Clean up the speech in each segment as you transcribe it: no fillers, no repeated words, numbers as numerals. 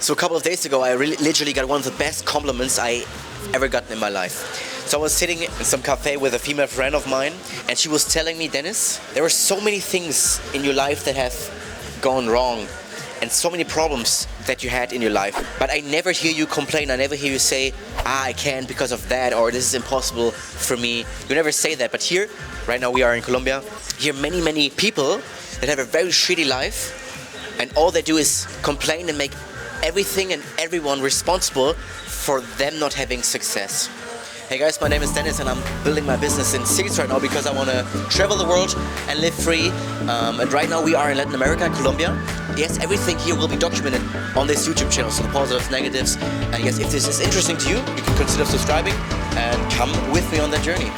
So a couple of days ago, I literally got one of the best compliments I ever gotten in my life. So I was sitting in some cafe with a female friend of mine, and she was telling me, Dennis, there are so many things in your life that have gone wrong, and so many problems that you had in your life. But I never hear you complain. I never hear you say, I can't because of that, or this is impossible for me. You never say that. But here, right now we are in Colombia, here many people that have a very shitty life, and all they do is complain and make everything and everyone responsible for them not having success. Hey guys, my name is Dennis and I'm building my business in cities right now because I want to travel the world and live free. And right now we are in Latin America, Colombia. Yes, everything here will be documented on this YouTube channel, so the positives, negatives. And yes, if this is interesting to you, you can consider subscribing and come with me on that journey.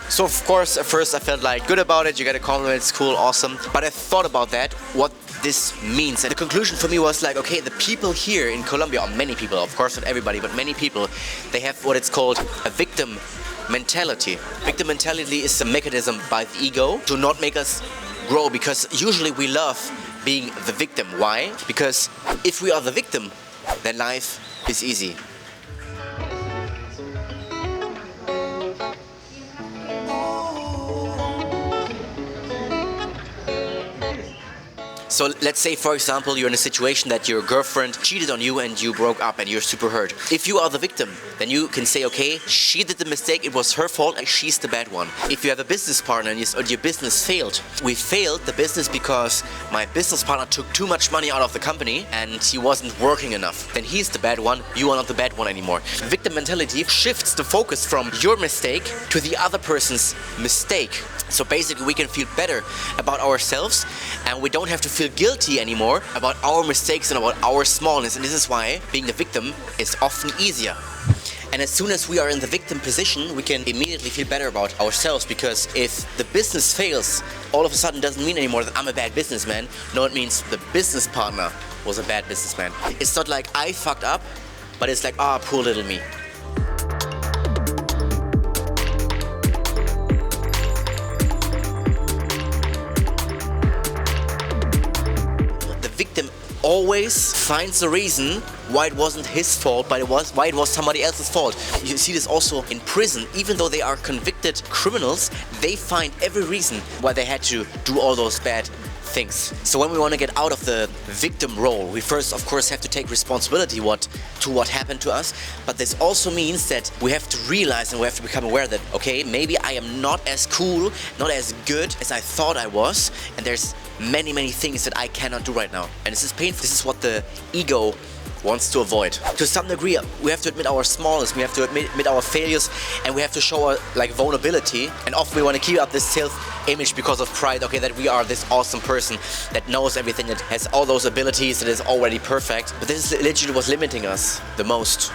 So of course, at first I felt like good about it, you get a compliment, it's cool, awesome. But I thought about that, what this means. And the conclusion for me was like, okay, the people here in Colombia, or many people, of course not everybody, but many people, they have what it's called a victim mentality. Victim mentality is a mechanism by the ego to not make us grow, because usually we love being the victim. Why? Because if we are the victim, then life is easy. So let's say, for example, you're in a situation that your girlfriend cheated on you and you broke up and you're super hurt. If you are the victim, then you can say, okay, she did the mistake, it was her fault, and she's the bad one. If you have a business partner and your business failed, we failed the business because my business partner took too much money out of the company and he wasn't working enough. Then he's the bad one, you are not the bad one anymore. Victim mentality shifts the focus from your mistake to the other person's mistake. So basically we can feel better about ourselves and we don't have to feel guilty anymore about our mistakes and about our smallness. And this is why being the victim is often easier. And as soon as we are in the victim position, we can immediately feel better about ourselves, because if the business fails, all of a sudden doesn't mean anymore that I'm a bad businessman. No, it means the business partner was a bad businessman. It's not like I fucked up, but it's like, ah, poor little me. Always finds a reason why it wasn't his fault, but why it was somebody else's fault. You see this also in prison. Even though they are convicted criminals, they find every reason why they had to do all those bad things. So when we want to get out of the victim role, we first, of course, have to take responsibility to what happened to us. But this also means that we have to realize and we have to become aware that, okay, maybe I am not as cool, not as good as I thought I was, and there's many things that I cannot do right now. And this is painful. This is what the ego wants to avoid. To some degree, we have to admit our smallness, we have to admit our failures, and we have to show our vulnerability. And often we want to keep up this self-image because of pride, okay, that we are this awesome person that knows everything, that has all those abilities, that is already perfect. But this is literally what's limiting us the most.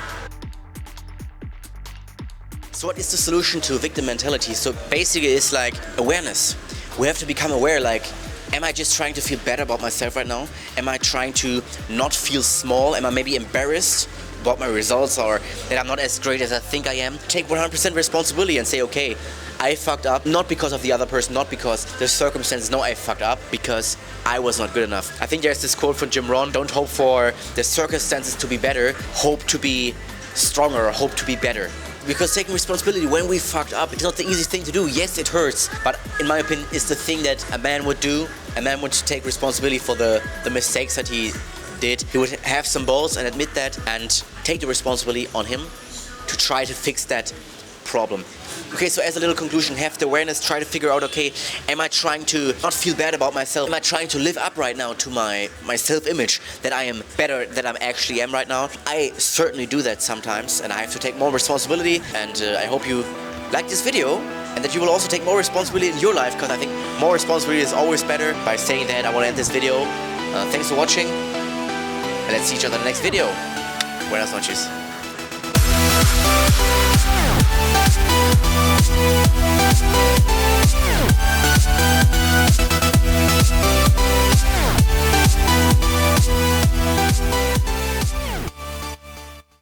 So what is the solution to victim mentality? So basically it's like awareness. We have to become aware, like, am I just trying to feel better about myself right now? Am I trying to not feel small? Am I maybe embarrassed about my results, or that I'm not as great as I think I am? Take 100% responsibility and say, okay, I fucked up, not because of the other person, not because the circumstances. No, I fucked up because I was not good enough. I think there's this quote from Jim Rohn: don't hope for the circumstances to be better, hope to be stronger, or hope to be better. Because taking responsibility when we fucked up, it's not the easiest thing to do. Yes, it hurts, but in my opinion, it's the thing that a man would do. A man would take responsibility for the mistakes that he did. He would have some balls and admit that and take the responsibility on him to try to fix that problem. Okay, so as a little conclusion, have the awareness, try to figure out, okay, am I trying to not feel bad about myself? Am I trying to live up right now to my self-image, that I am better than I actually am right now? I certainly do that sometimes, and I have to take more responsibility, and I hope you like this video, and that you will also take more responsibility in your life, because I think more responsibility is always better. By saying that, I want to end this video. Thanks for watching, and let's see each other in the next video. Buenas noches. We'll be right back.